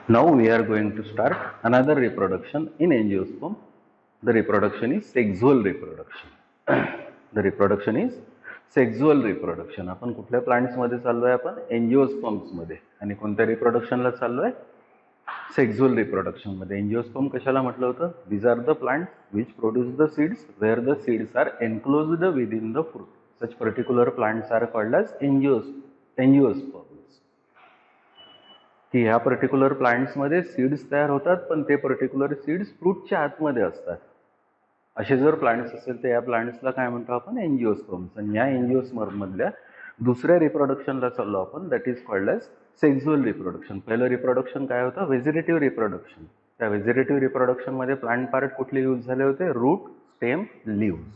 Now we are going to start another reproduction in angiosperm. The reproduction is sexual reproduction. The reproduction is sexual reproduction. आपण कुठल्या plants मध्ये चाललोय? आपण एंजिओस्पर्म्स मध्ये. आणि कोणत्या रिप्रोडक्शनला चाललोय? सेक्झुअल रिप्रोडक्शन मध्ये. एंजिओस्पर्म कशाला म्हटलं होतं? These are the plants which produce the seeds where the seeds are enclosed within the fruit. Such particular plants are called as angiosperms. की ह्या पर्टिक्युलर प्लांट्समध्ये सीड्स तयार होतात, पण ते पर्टिक्युलर सीड्स फ्रूटच्या आतमध्ये असतात. असे जर प्लांट्स असेल तर या प्लांट्सला काय म्हणतो आपण? एंजिओस्पर्म्स. आणि या एंजिओस्पर्म मधल्या दुसऱ्या रिप्रोडक्शनला चाललो आपण, that is called as sexual reproduction. पहिलं रिप्रोडक्शन काय होतं? Vegetative reproduction. त्या व्हेजिटेटिव्ह रिप्रोडक्शन मध्ये प्लांट पार्ट कुठले यूज झाले होते? Root, stem, leaves.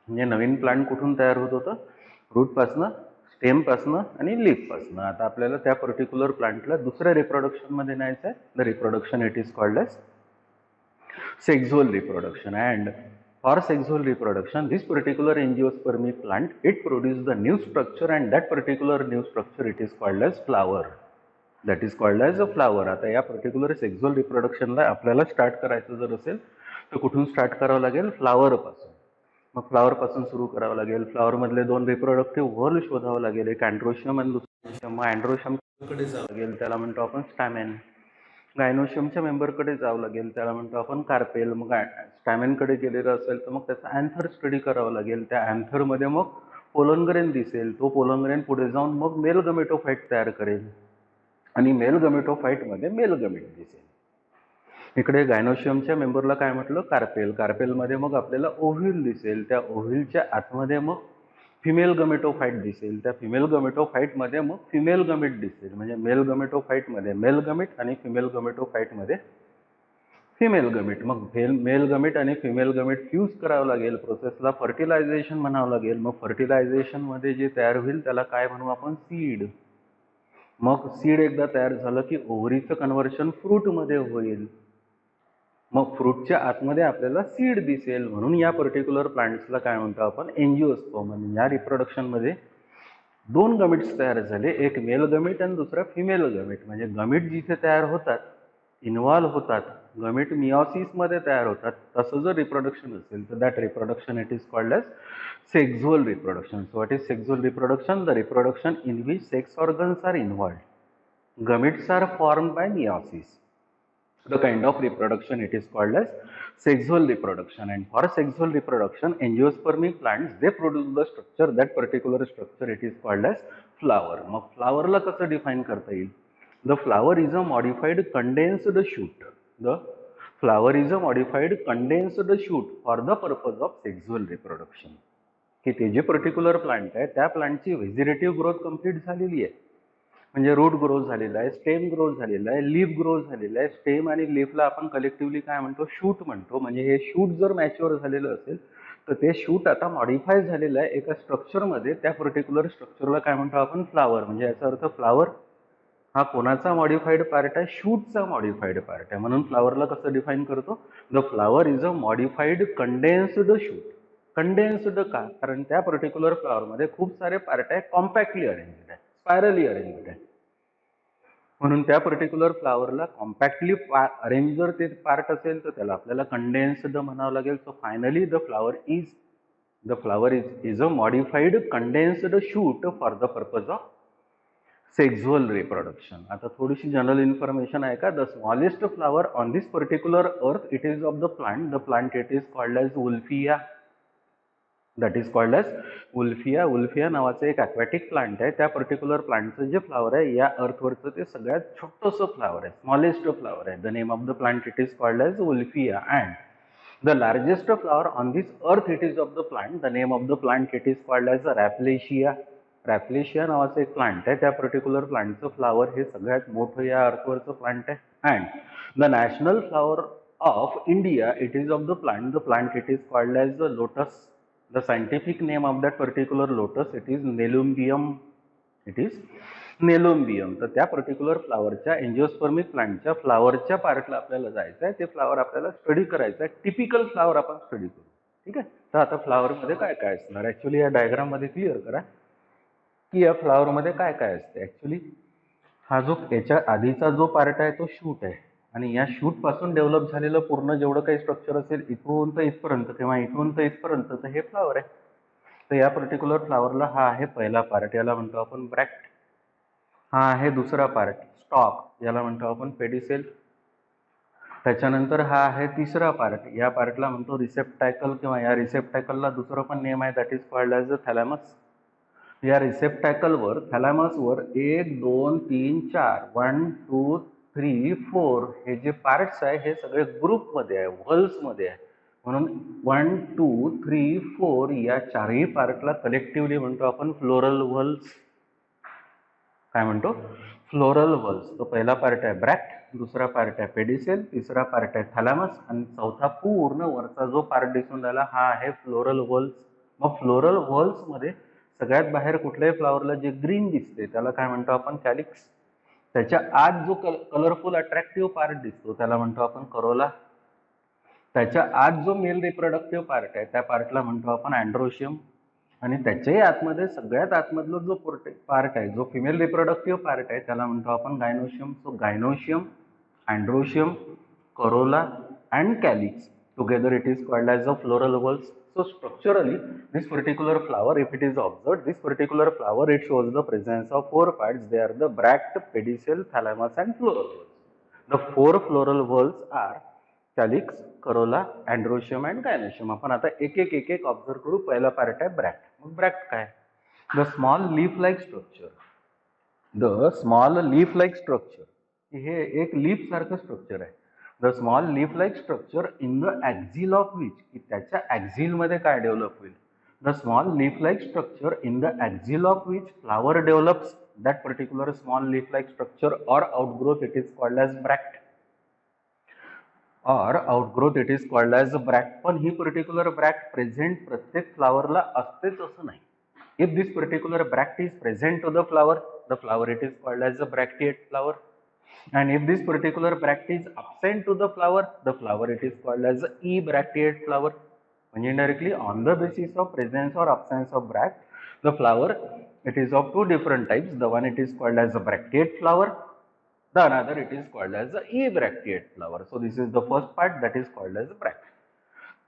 म्हणजे नवीन प्लांट कुठून तयार होत होतं? रूटपासनं, स्टेमपासनं आणि लीफपासनं. आता आपल्याला त्या पर्टिक्युलर प्लांटला दुसऱ्या रिप्रोडक्शन मध्ये न्यायचं आहे. The reproduction it is called as sexual reproduction. And for sexual reproduction, this particular angiospermic plant, it produces the new structure, and that particular new structure it is called as flower. That is called as a flower. आता या particular सेक्झुअल रिप्रोडक्शनला आपल्याला start करायचं जर असेल तर कुठून start करावं लागेल? फ्लावर पासून. मग फ्लावर पासून सुरू करावं लागेल. फ्लावर मधले दोन रिप्रोडक्टिव्ह व्हॉल शोधावं लागेल. एक अँड्रोशियम आणि दुसरं. मग अँड्रोशियम कडे जावं लागेल, त्याला म्हणतो आपण स्टॅमेन. गायनोशियमच्या मेंबरकडे जावं लागेल, त्याला म्हणतो आपण कार्पेल. मग स्टॅमेनकडे गेलेलं असेल तर मग त्याचा अँथर स्टडी करावा लागेल. त्या अँथरमध्ये मग पोलनग्रेन दिसेल. तो पोलनग्रेन पुढे जाऊन मग मेल गमेटोफाइट तयार करेल आणि मेल गमेटोफाइटमध्ये मेल गमेट दिसेल. इकडे गायनोशियमच्या मेंबरला काय म्हटलं? कार्पेल. कार्पेलमध्ये मग आपल्याला ओव्ह्यूल दिसेल. त्या ओव्ह्यूलच्या आतमध्ये मग फिमेल गमेटोफाइट दिसेल. त्या फिमेल गमेटोफाइटमध्ये मग फिमेल गमेट दिसेल. म्हणजे मेल गमेटोफाइटमध्ये मेल गमेट आणि फिमेल गमेटोफाइटमध्ये फिमेल गमेट. मग मेल गमेट आणि फिमेल गमेट फ्यूज करावं लागेल. प्रोसेसला फर्टिलायझेशन म्हणावं लागेल. मग फर्टिलायझेशन मध्ये जे तयार होईल त्याला काय म्हणू आपण? सीड. मग सीड एकदा तयार झालं की ओव्हरीचं कन्व्हर्शन फ्रूटमध्ये होईल. मग फ्रूटच्या आतमध्ये आपल्याला सीड दिसेल. म्हणून या पर्टिक्युलर प्लांट्सला काय म्हणतो आपण? एंजिओस्पर्म. आणि या रिप्रोडक्शन मध्ये दोन गमिट्स तयार झाले, एक मेल गमिट आणि दुसरा फिमेल गमिट. म्हणजे गमिट जिथे तयार होतात, इन्व्हॉल्व्ह होतात, गमिट मिओसिस मध्ये तयार होतात, तसं जर रिप्रोडक्शन असेल तर that reproduction it is called as sexual reproduction. So what is sexual reproduction? The reproduction in which sex organs are involved. Gametes are formed by meiosis. The kind of reproduction it is called as sexual reproduction. And for sexual reproduction, angiospermic plants, they produce the structure, that particular structure it is called as flower. मग flower ला कसं define करता येईल? The flower is a modified condensed shoot. The flower is a modified condensed shoot for the purpose of sexual reproduction. की ते जे particular plant आहे त्या प्लांटची व्हेजिटेटिव्ह ग्रोथ कंप्लीट झालेली आहे. म्हणजे रूट ग्रोथ झालेला आहे, स्टेम ग्रोथ झालेला आहे, लीफ ग्रोथ झालेला आहे. स्टेम आणि लीफला आपण कलेक्टिव्हली काय म्हणतो? शूट म्हणतो. म्हणजे हे शूट जर मॅच्युअर झालेलं असेल तर ते शूट आता मॉडिफाय झालेलं आहे एका स्ट्रक्चरमध्ये. त्या पर्टिक्युलर स्ट्रक्चरला काय म्हणतो आपण? फ्लावर. म्हणजे याचा अर्थ फ्लावर हा कोणाचा मॉडिफाईड पार्ट आहे? शूटचा मॉडिफाईड पार्ट आहे. म्हणून फ्लावरला कसं डिफाईन करतो? The flower is a modified condensed shoot. Condensed का? कारण त्या पर्टिक्युलर फ्लावरमध्ये खूप सारे पार्ट आहे, कॉम्पॅक्टली अरेंज्ड आहे, स्पायरली अरेंज्ड आहे. म्हणून त्या पर्टिक्युलर फ्लावरला कॉम्पॅक्टली अरेंज जर ते पार्ट असेल तर त्याला आपल्याला कंडेन्स्ड म्हणावं लागेल. So finally the flower is a modified condensed shoot for the purpose of sexual reproduction. आता थोडीशी जनरल इन्फॉर्मेशन आहे का? The smallest flower on this particular earth it is of the plant it is called as Wolffia. That is called as Wolffia. Wolffia नावाचं एक अक्वॅटिक plant आहे. त्या particular प्लांटचं जे flower आहे या अर्थवरचं ते सगळ्यात छोटंसं फ्लावर आहे, स्मॉलेस्ट फ्लावर आहे. The name of the plant it is called as Wolffia. And the largest flower on this earth it is of the plant. The name of the plant it is called as Rafflesia. Rafflesia नावाचं एक plant आहे. त्या particular प्लांटचं flower हे सगळ्यात मोठं या अर्थवरचं plant आहे. And the national flower of India it is of the plant. The plant it is called as the lotus. The scientific name of that particular lotus it is Nelumbium. It is Nelumbium. तर त्या particular फ्लावरच्या एंजिओस्पर्मिक प्लांटच्या फ्लावरच्या पार्टला आपल्याला जायचं आहे. ते flower आपल्याला study करायचं आहे. टिपिकल फ्लावर आपण स्टडी करू. ठीक आहे. तर आता फ्लावरमध्ये काय काय असणार? ऍक्च्युली या डायग्राम मध्ये क्लिअर करा की या फ्लावरमध्ये काय काय असते. ऍक्च्युली हा जो याच्या आधीचा जो पार्ट आहे तो शूट आहे आणि या शूट पासून डेव्हलप झालेलं पूर्ण जेवढं काही स्ट्रक्चर असेल इथून तर इथपर्यंत किंवा इथून तर इथपर्यंत तर हे फ्लावर आहे. तर या पर्टिक्युलर फ्लावरला हा आहे पहिला पार्ट, याला म्हणतो आपण ब्रॅक्ट. हा आहे दुसरा पार्ट स्टॉक, याला म्हणतो आपण पेडिसेल. त्याच्यानंतर हा आहे तिसरा पार्ट, या पार्टला म्हणतो रिसेप्टॅकल किंवा या रिसेप्टॅकलला दुसरं पण नेम आहे, that is called as the thalamus. या रिसेप्टॅकलवर थॅलॅमसवर 1 2 3 4 1 2 3 4 हे जे पार्ट्स आहे हे सगळे ग्रुपमध्ये आहे, व्हल्समध्ये आहे. म्हणून 1 2 3 4 या चारही पार्टला कलेक्टिव्हली म्हणतो आपण फ्लोरल व्हल्स. काय म्हणतो? फ्लोरल व्हल्स. तो पहिला पार्ट आहे ब्रॅक्ट, दुसरा पार्ट आहे पेडिसेल, तिसरा पार्ट आहे थॅलॅमस आणि चौथा पूर्ण वरचा जो पार्ट दिसून राहिला हा आहे फ्लोरल व्हल्स. मग फ्लोरल व्हल्समध्ये सगळ्यात बाहेर कुठल्याही फ्लावरला जे ग्रीन दिसते त्याला काय म्हणतो आपण? कॅलिक्स. त्याच्या आत जो कलरफुल अट्रॅक्टिव्ह पार्ट दिसतो त्याला म्हणतो आपण करोला. त्याच्या आत जो मेल रिप्रोडक्टिव्ह पार्ट आहे त्या पार्टला म्हणतो आपण अँड्रोशियम. आणि त्याच्याही आतमध्ये सगळ्यात आतमधला जो पार्ट आहे जो फिमेल रिप्रोडक्टिव्ह पार्ट आहे त्याला म्हणतो आपण gynoecium. So gynoecium, androecium, Corolla and calyx together it is called as the floral whorls. So structurally this particular flower, if it is observed, this particular flower it shows the presence of 4 parts. They are the bract, pedicel, thalamus and floral whorls. The 4 floral whorls are calyx, corolla, androecium and gynoecium. आपण आता एक एक observe करू. पहिला part आहे ब्रॅक्ट. मग bract काय? The small leaf like structure. The small leaf like structure हे एक लीफ सारखं स्ट्रक्चर आहे. The small leaf like structure in the axil of which, की त्याच्या ॲक्झिल मध्ये काय डेव्हलप होईल? The small leaf like structure in the axil of which flower develops that particular small leaf like structure or outgrowth it is called as bract. Or outgrowth it is called as bract. पण ही particular ब्रॅक्ट present प्रत्येक फ्लावरला असतेच असं नाही. If this particular bract is present to the flower it is called as a bracteate flower. And if this particular bract is absent to the flower it is called as a ebracteate flower. And indirectly on the basis of presence or absence of bract, the flower it is of two different types. The one it is called as a bracteate flower, the another it is called as a ebracteate flower. So this is the first part that is called as a bract.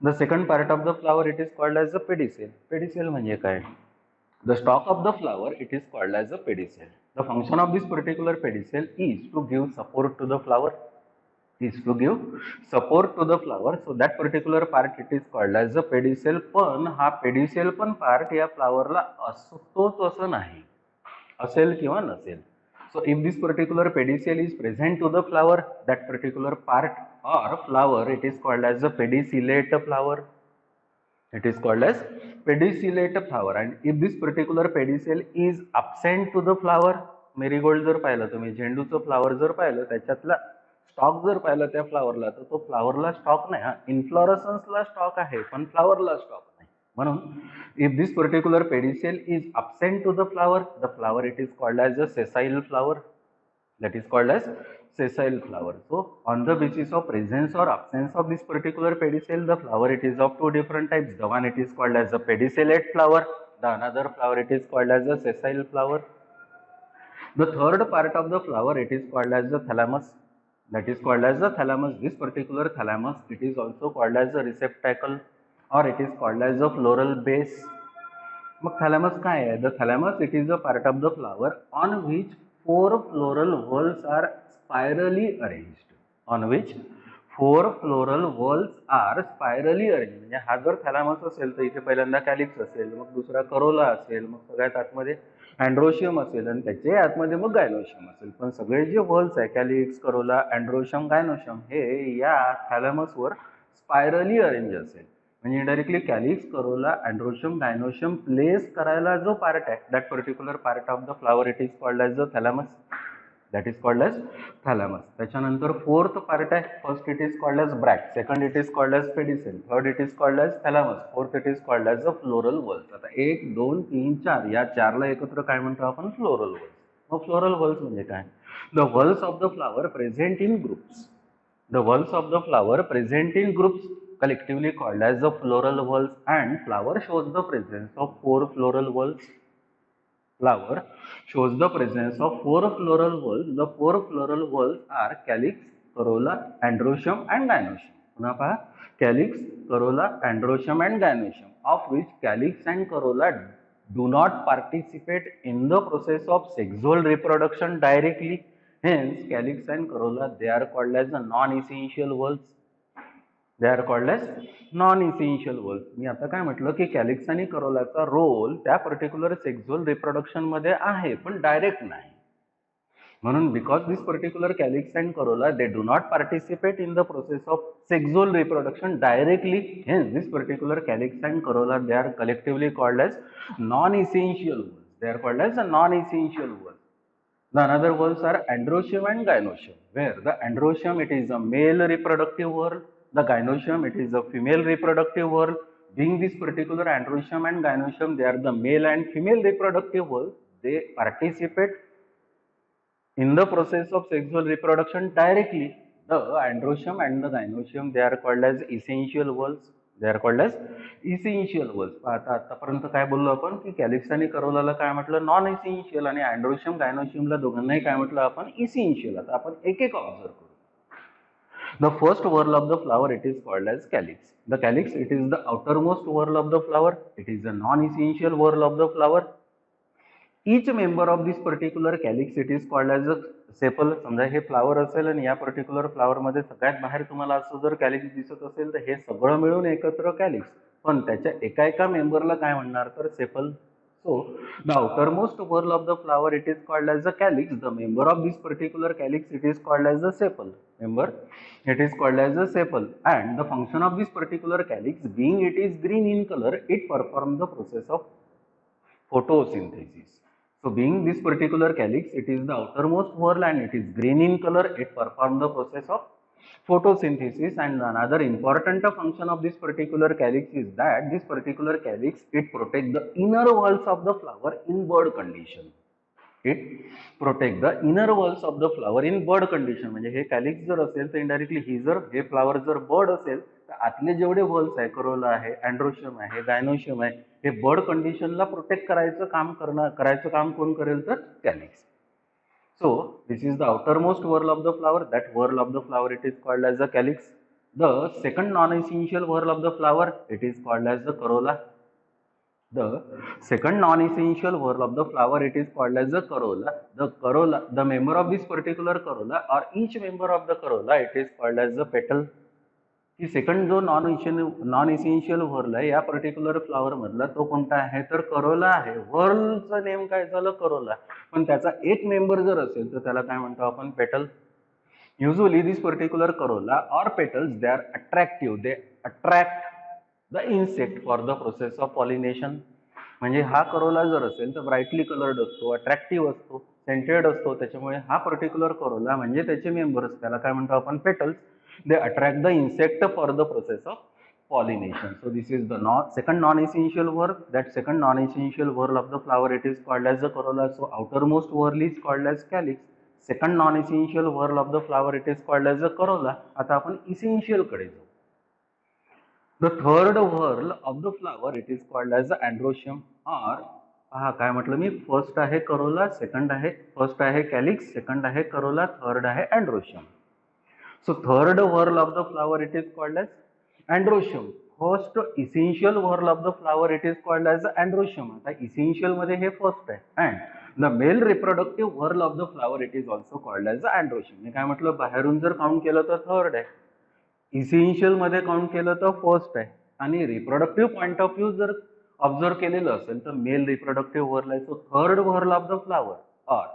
The second part of the flower it is called as a pedicel. Pedicel म्हणजे काय? The stalk of the flower it is called as a pedicel. The function of this particular pedicel is to give support to the flower. So that particular part it is called as a pedicel. पण हा pedicel पण part या फ्लावरला असतोच असं नाही, असेल किंवा नसेल. So if this particular pedicel is present to the flower, that particular part or flower it is called as a pedicellate flower. It is called as pedicellate flower. And if this particular pedicel is absent to the flower, marigold जर पाहिलं तुम्ही, झेंडूचं flower जर पाहिलं त्याच्यातला stock जर पाहिलं त्या फ्लावरला तर तो फ्लावरला स्टॉक नाही. हा इन्फ्लोरसन्सला स्टॉक आहे पण फ्लावरला स्टॉक नाही. म्हणून if this particular pedicel is absent to the flower it is called as a sessile flower. That is called as sessile flower. So on the basis of presence or absence of this particular pedicel, the flower it is of two different types. The one it is called as a pedicellate flower, the another flower it is called as a sessile flower. The third part of the flower it is called as the thalamus. That is called as the thalamus. This particular thalamus it is also called as a receptacle or it is called as a floral base. मग thalamus काय आहे? The thalamus it is a part of the flower on which 4 floral whorls are spirally arranged. On which 4 floral whorls are spirally arranged. म्हणजे हा जर thalamus असेल तर इथे पहिल्यांदा कॅलिक्स असेल, मग दुसरा करोला असेल, मग सगळ्यात आतमध्ये अँड्रोशियम असेल आणि त्याच्याही आतमध्ये मग गायनोशियम असेल. पण सगळे जे व्हॉल्स आहे कॅलिक्स, करोला, अँड्रोशियम, गायनोशियम हे या थॅलॅमसवर स्पायरली अरेंज असेल. म्हणजे directly calyx, corolla, androecium, gynoecium place करायला जो पार्ट आहे that particular part of the flower it is called as the thalamus. That is called as thalamus. त्याच्यानंतर फोर्थ पार्ट आहे. First it is called as bract, second it is called as pedicel, third it is called as thalamus, fourth it is called as a floral whorls. आता 1 2 3 4 या चारला एकत्र काय म्हणतो आपण? Floral whorls. मग फ्लोरल व्हॉल्स म्हणजे काय? The whorls of the flower present in groups. The whorls of the flower present in groups collectively called as the floral whorls, and flower shows the presence of 4 floral whorls. flower shows the presence of four floral whorls. The four floral whorls are calyx, corolla, androecium and gynoecium. पुन्हा पहा, calyx, corolla, androecium and gynoecium, of which calyx and corolla do not participate in the process of sexual reproduction directly. Hence, calyx and corolla, they are called as the non-essential whorls. They are called as non essential whorls. मी आता काय म्हटलं की calyx आणि करोलाचा role त्या particular sexual reproduction मध्ये आहे पण डायरेक्ट नाही. म्हणून because this particular calyx and corolla they do not participate in the process of sexual reproduction directly, hence this particular calyx and corolla they are collectively called as non essential whorls. They are called as a non essential whorls. The another whorls are androecium and gynoecium, where the androecium it is a male reproductive whorl, the gynoecium it is a female reproductive whorl. Being this particular androecium and gynoecium, they are the male and female reproductive whorls. They participate in the process of sexual reproduction directly. The androecium and the gynoecium they are called as essential whorls. They are called as essential whorls. आता आतापर्यंत काय बोललो आपण की calyx आणि करोलाला काय म्हटलं non essential आणि अँड्रोशियम गायनोशियमला दोघांनाही काय म्हटलं आपण इसेन्शियल. आता आपण एक एक ऑब्झर्व करू. The first whorl of the flower it is called as calyx. The calyx it is the outermost whorl of the flower. It is a non-essential whorl of the flower. Each member of this particular calyx it is called as a sepal. समजा हे flower असेल आणि या particular flower मध्ये सगळ्यात बाहेर तुम्हाला असं जर कॅलिक्स दिसत असेल तर हे सगळं मिळून एकत्र कॅलिक्स, पण त्याच्या एका एका मेंबरला काय म्हणणार तर sepal. So the outermost whorl of the flower it is called as a calyx. The member of this particular calyx it is called as a sepal. Member it is called as a sepal, and the function of this particular calyx being it is green in color, it performs the process of photosynthesis. So being this particular calyx, it is the outermost whorl and it is green in color, it performs the process of photosynthesis. And another important function of this particular calyx is that this particular calyx, it protects the inner walls of the flower in bud condition. It protect the inner walls of the flower in bud condition. म्हणजे हे calyx जर असेल तर indirectly ही जर हे flower जर बड असेल तर आतले जेवढे वॉल्स आहे, करोला आहे, अँड्रोशियम आहे, गायनोशियम आहे, हे बड कंडिशनला प्रोटेक्ट करायचं काम कोण करेल तर calyx. So this is the outermost whorl of the flower. That whorl of the flower it is called as the calyx. The second non-essential whorl of the flower it is called as the corolla. The second non-essential whorl of the flower it is called as the corolla. The member of this particular corolla or each member of the corolla it is called as the petal. की second जो non essential व्हर्ल आहे या particular flower मधला तो कोणता आहे तर Corolla आहे. व्हर्लचं नेम काय झालं करोला, पण त्याचा एक मेंबर जर असेल तर त्याला काय म्हणतो आपण पेटल. Usually this particular corolla or petals they are attractive, they attract the insect for the process of pollination. म्हणजे हा करोला जर असेल तर ब्राईटली कलर्ड असतो, अट्रॅक्टिव्ह असतो, सेंटेड असतो, त्याच्यामुळे हा पर्टिक्युलर करोला म्हणजे त्याचे मेंबर्स त्याला काय म्हणतो आपण petals. They attract the insect for the process of pollination. So this is the second non-essential whorl. That second non-essential whorl of the flower it is called as the corolla. So outermost whorl is called as calyx. Second non-essential whorl of the flower it is called as the corolla. आता आपण essential कडे जाऊ. The third whorl of the flower it is called as the androecium or पहा काय म्हटलं मी, first आहे Corolla, second आहे first आहे कॅलिक्स, सेकंड आहे करोला, थर्ड आहे androecium. So third whorl of the flower it is called as androecium. First essential whorl of the flower it is called as androecium. आता essential मध्ये हे first आहे and the male reproductive whorl of the flower it is also called as androecium. मी काय म्हटलं बाहेरून जर count केलं तर थर्ड आहे, इसेन्शियल मध्ये काउंट केलं तर फर्स्ट आहे आणि रिप्रोडक्टिव्ह पॉइंट ऑफ व्ह्यू जर ऑब्झर्व केलेलं असेल तर मेल रिप्रोडक्टिव्ह whorl आहे. So third whorl of the flower or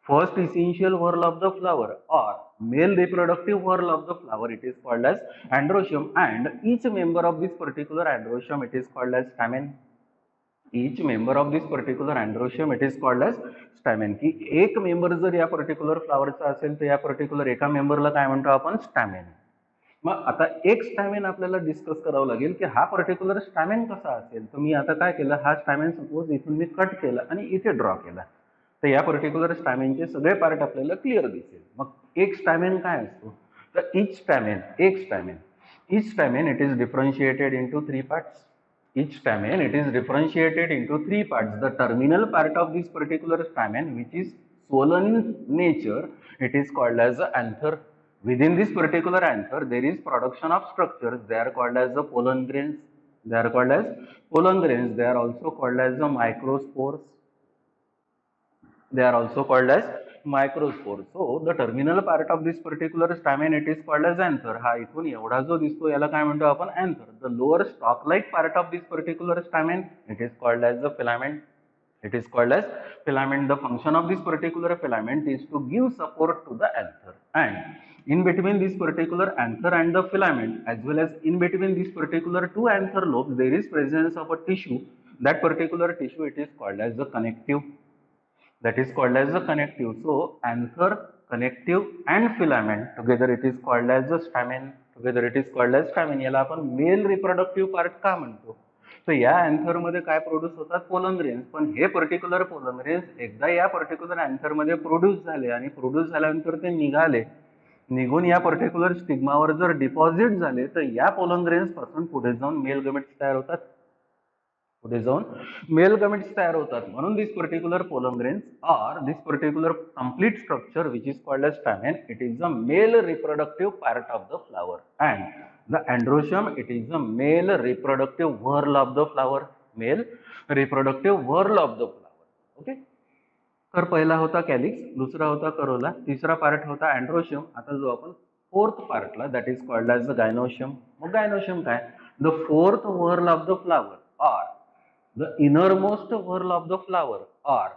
first essential whorl of the flower or male reproductive whorl of the flower it is called as androecium and each member of this particular androecium it is called as stamen. Each member of this particular androecium it is called as stamen. की एक member जर या particular फ्लावरचा असेल तर या particular एका मेंबरला काय म्हणतो आपण स्टॅमेन. मग आता एक स्टॅमेन आपल्याला डिस्कस करावं लागेल की हा पर्टिक्युलर स्टॅमेन कसा असेल. तर मी आता काय केलं, हा स्टॅमेन सपोज इथून मी कट केला आणि इथे ड्रॉ केला तर या पर्टिक्युलर स्टॅमेनचे सगळे पार्ट आपल्याला क्लिअर दिसेल. मग एक स्टॅमेन काय असतो तर each stamen it is differentiated into three parts. each stamen, it is differentiated into three parts. The terminal part of this particular stamen, which is swollen in nature, it is called as the anther. Within this particular anther, there is production of structures. They are called as the pollen grains. They are called as pollen grains. They are also called as the microspores. They are also called as microspores. So the terminal part of this particular stamen, it is called as anther. हा इथून एवढा जो दिसतो याला काय म्हणतो आपण anther. The lower stalk-like part of this particular stamen, it is called as the filament. It is called as filament. The function of this particular filament is to give support to the anther. And in between this particular anther and the filament, as well as in between this particular two anther lobes, there is presence of a tissue. That particular tissue, it is called as the connective. That is called as the connective. So anther, connective and filament together, it is called as the stamen. Together it is called as stamen. याला आपण male reproductive part का म्हणतो? तर या anther मध्ये काय produce होतात? Pollen grains. पण हे पर्टिक्युलर पोलन ग्रेन्स एकदा या पर्टिक्युलर अँथर मध्ये प्रोड्यूस झाले आणि प्रोड्यूस झाल्यानंतर ते निघाले, निघून या पर्टिक्युलर स्टिग्मावर जर डिपॉझिट झाले तर या पोलन ग्रेन्स पासून पुढे जाऊन मेल गमेट्स तयार होतात. पुढे जाऊन मेल गमेट्स तयार होतात. म्हणून this particular pollen grains or this particular complete structure which is called as stamen, it is the male reproductive part of the flower, and the androecium, it is the male reproductive whorl of the flower. Male reproductive whorl of the flower. Okay. तर पहिला होता calyx, दुसरा होता Corolla, तिसरा part होता androecium. आता जो आपण फोर्थ पार्टला, that is called as the gynoecium. मग गायनोशियम काय? The fourth whorl of the flower or the innermost whorl of the flower or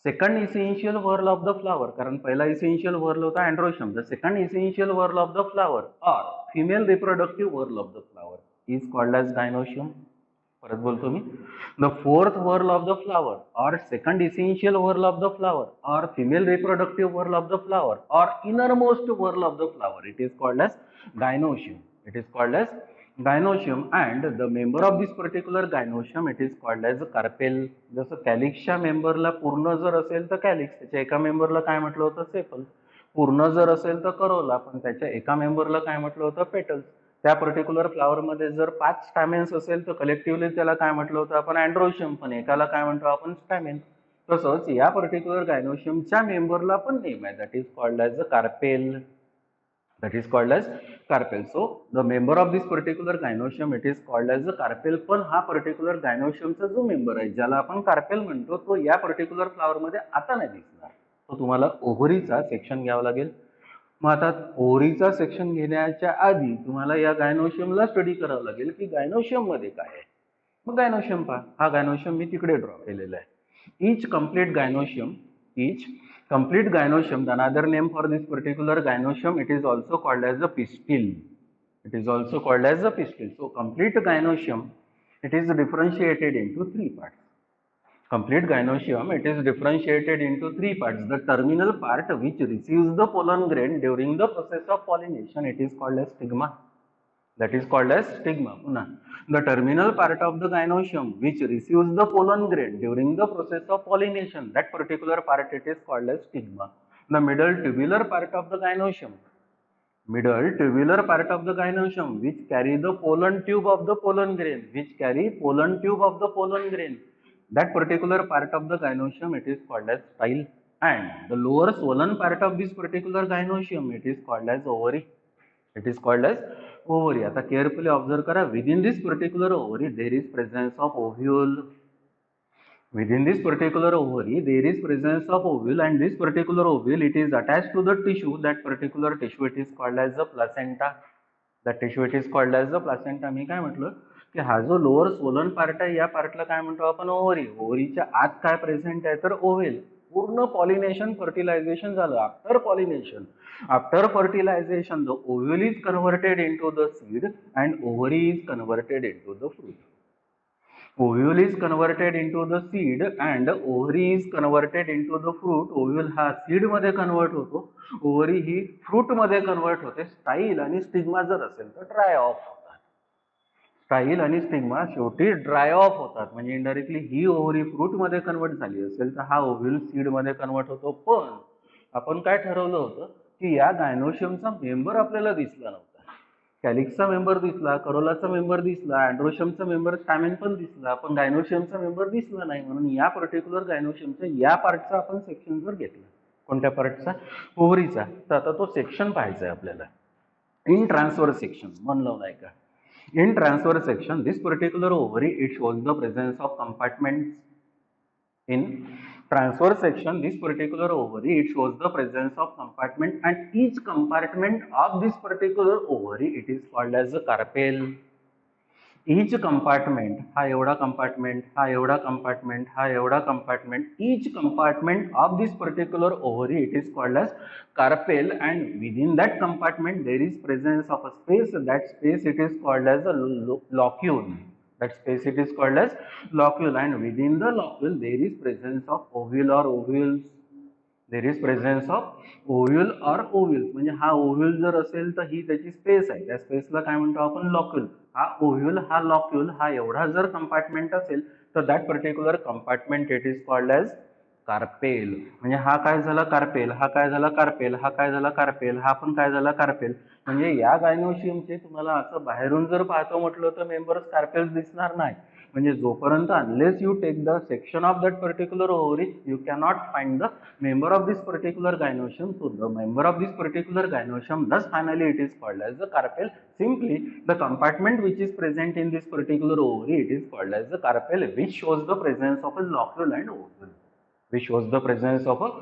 second essential whorl of the flower. कारण पहिला essential whorl होता androecium. The second essential whorl of the flower or female reproductive whorl of the flower is called as gynoecium. परत बोलतो मी. The fourth whorl of the flower or second essential whorl of the flower or female reproductive whorl of the flower or innermost whorl of the flower, it is called as gynoecium. It is called as gynoecium, and the member of this particular gynoecium, it is called as carpel. जसं कॅलिक्सच्या मेंबरला पूर्ण जर असेल तर calyx, त्याच्या एका मेंबरला काय म्हटलं होतं? सेपल. पूर्ण जर असेल तर करोला, पण त्याच्या एका मेंबरला काय म्हटलं होतं? पेटल्स. त्या पर्टिक्युलर फ्लावर मध्ये जर 5 स्टॅमेन्स असेल तर कलेक्टिव्हली त्याला काय म्हटलं होतं आपण? अँड्रोशियम. पण एकाला काय म्हणतो आपण? स्टॅमेन. तसंच या पर्टिक्युलर गायनोशियमच्या मेंबरला पण नेम आहे, that is called as a carpel. That is called as carpel. So the member of this particular gynoecium, it is called as the carpel. पण हा पर्टिक्युलर गायनोशियमचा जो मेंबर आहे ज्याला आपण कार्पेल म्हणतो, तो या पर्टिक्युलर फ्लावर मध्ये आता नाही दिसणार. तो तुम्हाला ओव्हरीचा सेक्शन घ्यावा लागेल. मग आता ओव्हरीचा सेक्शन घेण्याच्या आधी तुम्हाला या गायनोशियमला स्टडी करावं लागेल की गायनोशियम मध्ये काय आहे. मग गायनोशियम पहा. हा गायनोशियम मी तिकडे ड्रॉ केलेला आहे. Each complete gynoecium, each complete gynoecium, the another name for this particular gynoecium, it is also called as the pistil. It is also called as the pistil. So complete gynoecium, it is differentiated into three parts. Complete gynoecium, it is differentiated into three parts. The terminal part which receives the pollen grain during the process of pollination, it is called as stigma. That is called as stigma. The terminal part of the gynoecium which receives the pollen grain during the process of pollination, that particular part, it is called as stigma. The middle tubular part of the gynoecium, middle tubular part of the gynoecium which carry the pollen tube of the pollen grain, which carry pollen tube of the pollen grain, that particular part of the gynoecium, it is called as style. And the lower swollen part of this particular gynoecium, it is called as ovary. It is called as ovary. आता carefully observe करा. Within this particular ovary there is presence of ovule. Within this particular ovary there is presence of ovule, and this particular ovule, it is attached to the tissue. That particular tissue, it is called as the placenta. That tissue, it is called as the placenta. मी काय म्हटलं की हा जो lower Solan part आहे या पार्टला काय म्हणतो आपण? ओव्हरी. ओव्हरीच्या आत काय प्रेझेंट आहे? तर ओव्हेल. पूर्ण पॉलिनेशन, फर्टिलायझेशन झालं. After pollination, after fertilization, the ovule is converted into the seed and ovary is converted into the fruit. Ovule is converted into the seed and ovary is converted into the fruit. Ovule हा seed मध्ये convert होतो, ovary ही fruit मध्ये convert होते. Style आणि stigma जर असेल तर dry of होतात. स्टाईल आणि स्टिग्मा शेवटी ड्राय ऑफ होतात. म्हणजे इनडायरेक्टली ही ओव्हरी फ्रूट मध्ये कन्वर्ट झाली असेल तर हा ओव्ह्यूल सीड मध्ये कन्वर्ट होतो. पण आपण काय ठरवलं होतं की या गायनोशियमचा मेंबर आपल्याला दिसला नव्हता. कॅलिक्सचा मेंबर दिसला, करोलाचा मेंबर दिसला, अँड्रोशियमचा मेंबर स्टॅमेन पण दिसला, पण गायनोशियमचा मेंबर दिसला नाही. म्हणून या पर्टिक्युलर गायनोशियमच्या या पार्टचा आपण सेक्शन जर घेतला, कोणत्या पार्टचा? ओव्हरीचा, तर आता तो सेक्शन पाहायचा आहे आपल्याला. इन ट्रान्सफर सेक्शन म्हणलं नाही का? In transverse section, this particular ovary, it shows the presence of compartments. In transverse section, this particular ovary, it shows the presence of compartment, and each compartment of this particular ovary, it is called as a carpel. Each compartment, हा एवढा compartment, हा एवढा compartment, हा एवढा compartment, each compartment of this particular ovary, it is called as carpel, and within that compartment there is presence of a space. That space it is called as a locule. That space it is called as locule, and within the locule there is presence of ovule or ovules. There is presence of ovule or ovules. म्हणजे हा ovule जर असेल तर ही त्याची space आहे, त्या स्पेसला काय म्हणतो आपण? लॉक्यूल. हा ओव्ह्यूल, हा लॉक्यूल, हा एवढा जर कंपार्टमेंट असेल तर that particular compartment it is called as carpel. म्हणजे हा काय झाला? कार्पेल. हा काय झाला? कार्पेल. हा काय झाला? कार्पेल. हा पण काय झाला? कार्पेल. म्हणजे या गायनोशियमचे तुम्हाला असं बाहेरून जर पाहतो म्हटलं तर मेंबर्स कार्पेल्स दिसणार नाही. म्हणजे जोपर्यंत unless you take the section of that particular ovary, you cannot find the member of this particular gynoecium. So the member of this particular gynoecium, thus finally it is called as the carpel. Simply the compartment which is present in this particular ovary, it is called as the carpel, which shows the presence of a locule and ovule. Which shows the presence of a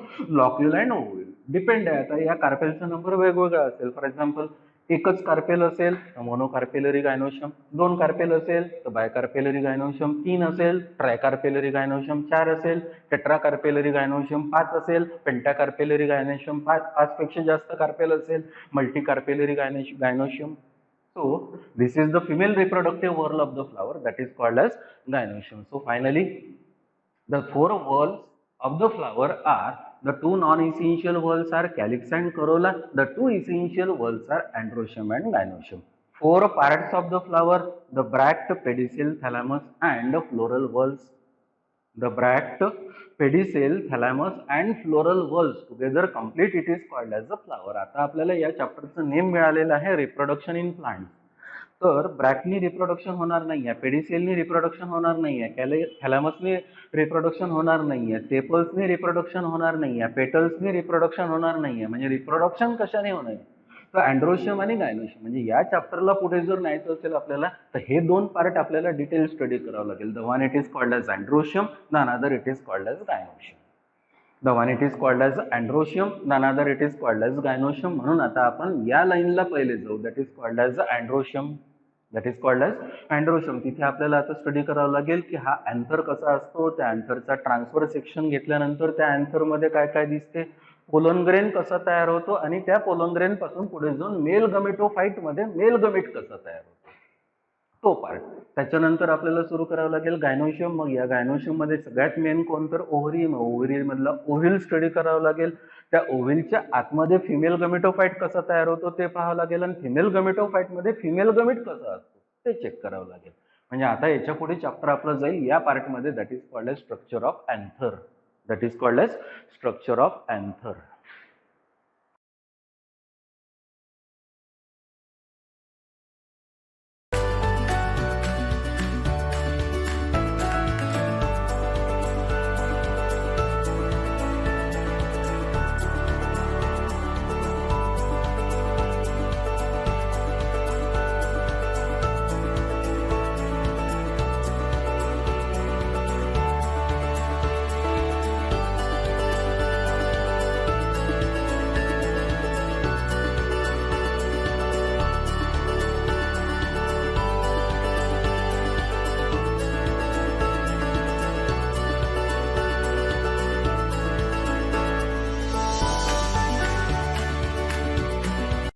locule and ovule. Depend आहे आता या कार्पेलचा number वेगवेगळा असेल. For example एकच carpel असेल तर monocarpellary gynoecium, दोन carpel असेल तर बायकार्पेलरी गायनोशियम, तीन असेल ट्रायकार्पेलरी गायनोशियम, चार असेल टेट्राकार्पेलरी गायनोशियम, पाच असेल पेंटाकार्पेलरी गायनोशियम, पाच पेक्षा जास्त कार्पेल असेल मल्टीकार्पेलरी gynoecium. So this is the female reproductive whorl of the flower, that is called as gynoecium. So finally the four whorls of the flower are, the two non-essential whorls are calyx and corolla, the two essential whorls are androecium and gynoecium. Four parts of the flower, the bract, pedicel, thalamus and floral whorls. The bract, pedicel, thalamus and floral whorls together complete it is called as a flower. आता आपल्याला या चॅप्टरचं name मिळालेलं आहे reproduction in plants. तर ब्रॅकनी reproduction होणार नाहीये, पेडिसेलनी reproduction होणार नाहीये, थॅलॅमसनी रिप्रोडक्शन होणार नाहीये, सेपल्सनी रिप्रोडक्शन होणार नाहीये, पेटल्सनी रिप्रोडक्शन होणार नाहीये. म्हणजे रिप्रोडक्शन कशाने होणार? तर अँड्रोशियम आणि गायनोशियम. म्हणजे या चॅप्टरला पुढे जर न्यायचं असेल आपल्याला तर हे दोन पार्ट आपल्याला डिटेल स्टडी करावं लागेल. The one it is called as androecium, the another it is called as gynoecium. The one it is called as androecium, the another it is called as gynoecium. म्हणून आता आपण या लाईनला पहिले जाऊ, that is called as androecium. That is called as androecium. तिथे आपल्याला आता स्टडी करावं लागेल की हा अँथर कसा असतो, त्या अँथरचा ट्रान्सफर सेक्शन घेतल्यानंतर त्या अँथर मध्ये काय काय दिसते, पोलन ग्रेन कसा तयार होतो आणि त्या पोलन ग्रेन पासून पुढे जाऊन मेल गमेटोफाइट मध्ये मेल गमेट कसा तयार होतो तो पार्ट. त्याच्यानंतर आपल्याला सुरू करावं लागेल गायनोशियम. मग या गायनोशियम मध्ये सगळ्यात मेन कोणतर ओव्हरी, ओव्हरी मधला ओव्हिल स्टडी करावं लागेल. त्या ओव्हिलच्या आतमध्ये फिमेल गमेटोफाइट कसा तयार होतो ते पाहावं लागेल, आणि फिमेल गमेटोफाइट मध्ये फिमेल गमेट कसा असतो ते चेक करावं लागेल. म्हणजे आता याच्या पुढे चॅप्टर आपलं जाईल या पार्ट मध्ये, that is called as structure of anther. That is called as structure of anther.